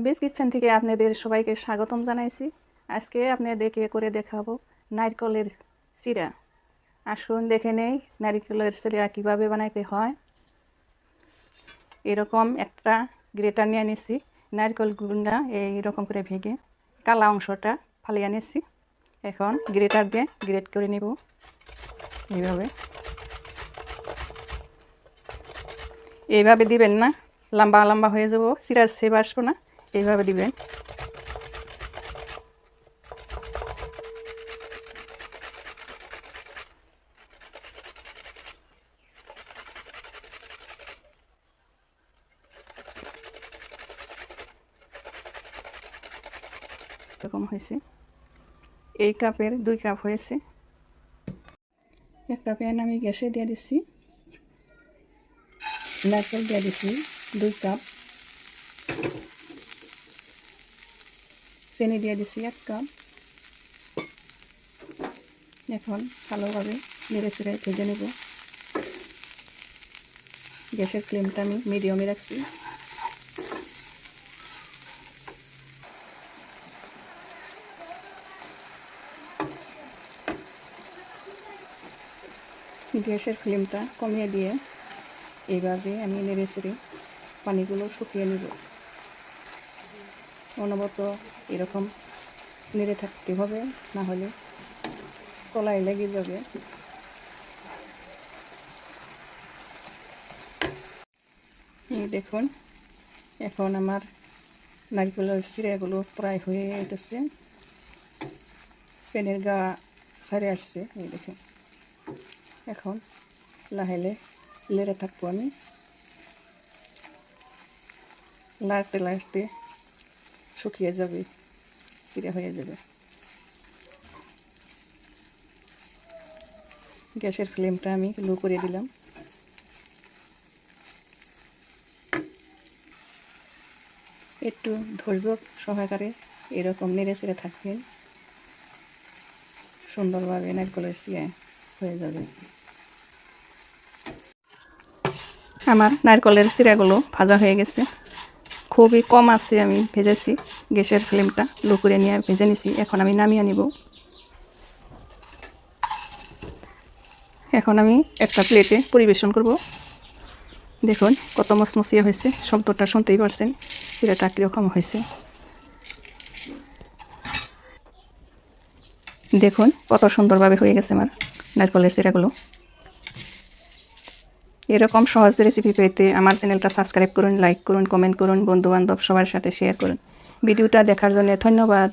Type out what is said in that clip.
বেশ কিচেন থেকে আপনাদের সবাইকে স্বাগতম জানাইছি। আজকে আপনাদেরকে করে দেখাবো নারকেলের চিড়া। আসুন দেখে নেই নারকেলের চিড়া কীভাবে বানাইতে হয়। এরকম একটা গ্রেটার নিয়ে নিয়েছি, নারকেল গুঁড়া এইরকম করে ভেঙে কালা অংশটা ফালিয়ে নিয়েছি। এখন গ্রেটার দিয়ে গ্রেট করে নেব। এইভাবে দিবেন না, লম্বা লম্বা হয়ে যাব, চিড়ার সেব আসবো না। এইভাবে দিবেন। এরকম হয়েছে। এই কাপের 2 কাপ হয়েছে। একটা প্যান আমি গ্যাসে দিয়ে দিচ্ছি, নারকেল দিয়ে দিচ্ছি 2 কাপ, চিনি দিয়ে দিচ্ছি 1 কাপ। এখন ভালোভাবে নেড়ে চেড়ে ভেজে নেব। গ্যাসের ফ্লেমটা আমি মিডিয়ামে রাখছি। গ্যাসের ফ্লেমটা কমিয়ে দিয়ে এইভাবে আমি নেড়ে চেড়ে পানিগুলো শুকিয়ে নেব। অনবরত এরকম নেড়ে থাকতে হবে, না হলে কলাই লেগে যাবে। দেখুন, এখন আমার নারকেলের চিড়াগুলো প্রায় হয়ে গেছে, প্যানের গা ছাড়ে আসছে। এই দেখুন, এখন লাহেলে লেড়ে থাকবো আমি। লাড়তে লাড়তে শুকিয়ে যাবে, চিড়া হয়ে যাবে। গ্যাসের ফ্লেমটা আমি লো করে দিলাম। একটু ধৈর্য সহকারে এরকম নেড়ে চেড়ে থাকবেন, সুন্দরভাবে নারকেলের চিড়া হয়ে যাবে। আমার নারকেলের চিড়াগুলো ভাজা হয়ে গেছে, খুবই কম আছে আমি ভেজেছি। গ্যাসের ফ্লেমটা লো করে নিয়ে ভেজে নিছি। এখন আমি নামিয়ে নিব। এখন আমি একটা প্লেটে পরিবেশন করব। দেখুন কত মচমচিয়া হয়েছে, শব্দটা শুনতেই পারছেন চিড়াটা কীরকম হয়েছে। দেখুন কত সুন্দরভাবে হয়ে গেছে আমার নারকেলের চিড়াগুলো। এরকম সহজ রেসিপি পেতে আমার চ্যানেলটা সাবস্ক্রাইব করুন, লাইক করুন, কমেন্ট করুন, বন্ধুবান্ধব সবার সাথে শেয়ার করুন। ভিডিওটা দেখার জন্য ধন্যবাদ।